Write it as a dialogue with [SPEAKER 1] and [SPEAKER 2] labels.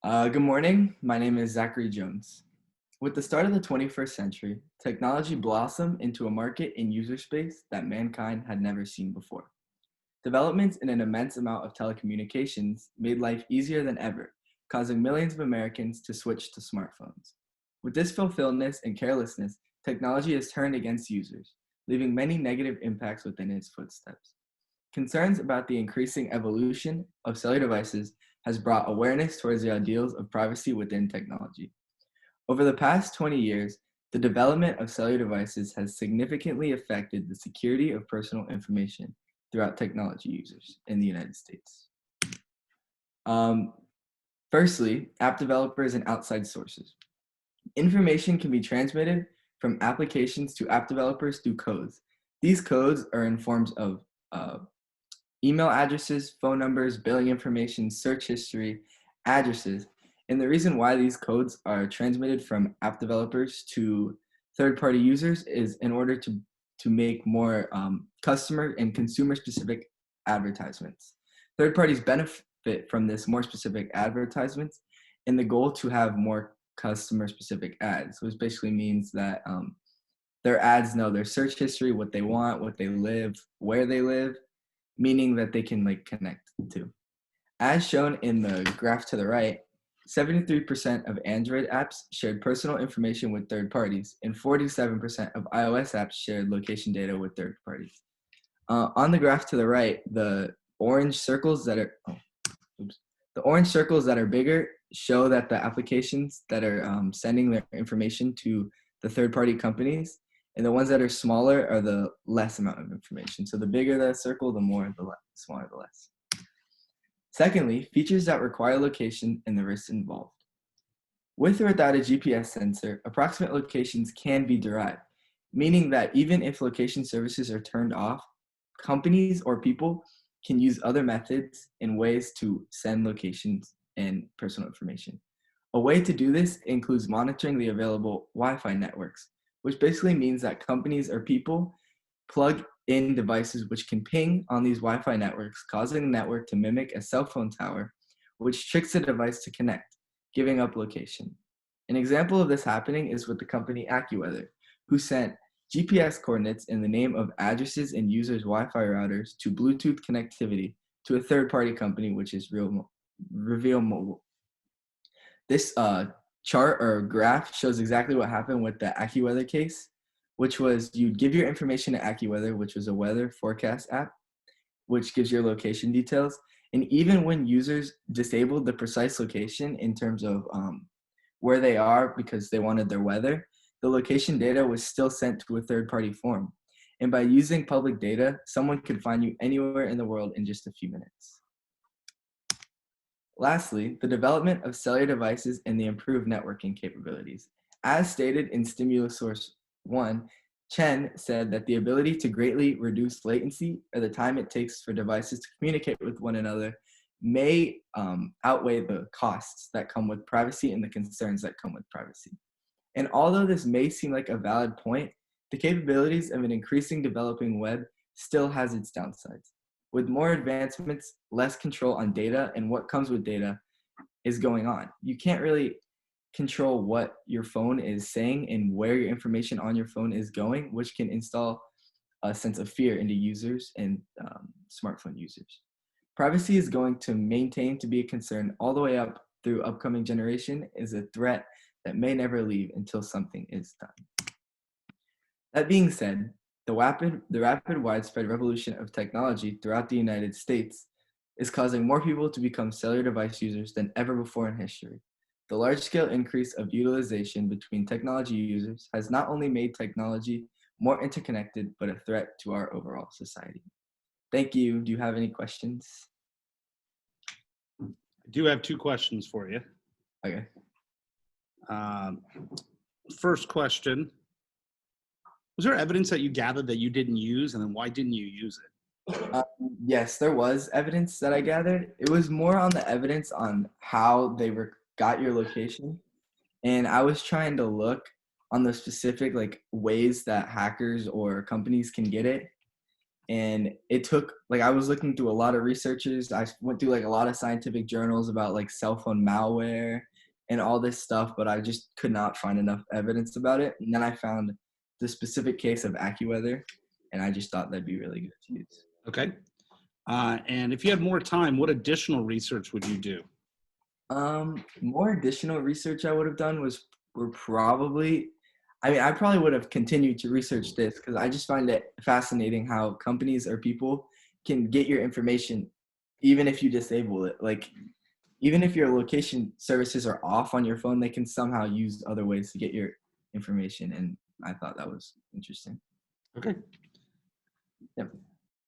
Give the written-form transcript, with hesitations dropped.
[SPEAKER 1] Good morning. My name is Zachary Jones. With the start of the 21st century, technology blossomed into a market in user space that mankind had never seen before. Developments in an immense amount of telecommunications made life easier than ever, causing millions of Americans to switch to smartphones. With this fulfilledness and carelessness, technology has turned against users, leaving many negative impacts within its footsteps. Concerns about the increasing evolution of cellular devices has brought awareness towards the ideals of privacy within technology. Over the past 20 years, the development of cellular devices has significantly affected the security of personal information throughout technology users in the United States. Um, Firstly, app developers and outside sources. Information can be transmitted from applications to app developers through codes. These codes are in forms of email addresses, phone numbers, billing information, search history, addresses. And the reason why these codes are transmitted from app developers to third-party users is in order to make more customer and consumer-specific advertisements. Third parties benefit from this more specific advertisements and the goal to have more customer-specific ads, which basically means that their ads know their search history, what they want, what they live, where they live, meaning that they can connect to. As shown in the graph to the right, 73% of Android apps shared personal information with third parties, and 47% of iOS apps shared location data with third parties. On the graph to the right, the orange circles that are bigger show that the applications that are sending their information to the third-party companies, and the ones that are smaller are the less amount of information. So the bigger the circle, the more, the smaller the less. Secondly, features that require location and the risks involved. With or without a GPS sensor, approximate locations can be derived, meaning that even if location services are turned off, companies or people can use other methods and ways to send locations and personal information. A way to do this includes monitoring the available Wi-Fi networks, which basically means that companies or people plug in devices which can ping on these Wi-Fi networks, causing the network to mimic a cell phone tower, which tricks the device to connect, giving up location. An example of this happening is with the company AccuWeather, who sent GPS coordinates in the name of addresses and users' Wi-Fi routers to Bluetooth connectivity to a third-party company, which is Reveal Mobile. This chart or graph shows exactly what happened with the AccuWeather case, which was you'd give your information to AccuWeather, which was a weather forecast app, which gives your location details. And even when users disabled the precise location in terms of where they are because they wanted their weather, the location data was still sent to a third-party form. And by using public data, someone could find you anywhere in the world in just a few minutes. Lastly, the development of cellular devices and the improved networking capabilities. As stated in Stimulus Source 1, Chen said that the ability to greatly reduce latency, or the time it takes for devices to communicate with one another, may outweigh the costs that come with privacy and the concerns that come with privacy. And although this may seem like a valid point, the capabilities of an increasing developing web still has its downsides. With more advancements, less control on data and what comes with data is going on. You can't really control what your phone is saying and where your information on your phone is going, which can install a sense of fear into users and smartphone users. Privacy is going to maintain to be a concern all the way up through upcoming generation is a threat that may never leave until something is done. That being said, the rapid widespread revolution of technology throughout the United States is causing more people to become cellular device users than ever before in history. The large-scale increase of utilization between technology users has not only made technology more interconnected, but a threat to our overall society. Thank you. Do you have any questions?
[SPEAKER 2] I do have two questions for you.
[SPEAKER 1] Okay.
[SPEAKER 2] First question, was there evidence that you gathered that you didn't use, and then why didn't you use it?
[SPEAKER 1] Yes, there was evidence that I gathered. It was more on the evidence on how they got your location. And I was trying to look on the specific ways that hackers or companies can get it. And it took, like, I was looking through a lot of researchers. I went through like a lot of scientific journals about like cell phone malware and all this stuff, but I just could not find enough evidence about it. And then I found the specific case of AccuWeather, and I just thought that'd be really good to use.
[SPEAKER 2] Okay. And if you had more time, what additional research would you do?
[SPEAKER 1] More additional research I would have done were probably, I mean, I probably would have continued to research this because I just find it fascinating how companies or people can get your information even if you disable it. Like, even if your location services are off on your phone, they can somehow use other ways to get your information. And I thought that was interesting.
[SPEAKER 2] Okay.
[SPEAKER 1] Yep.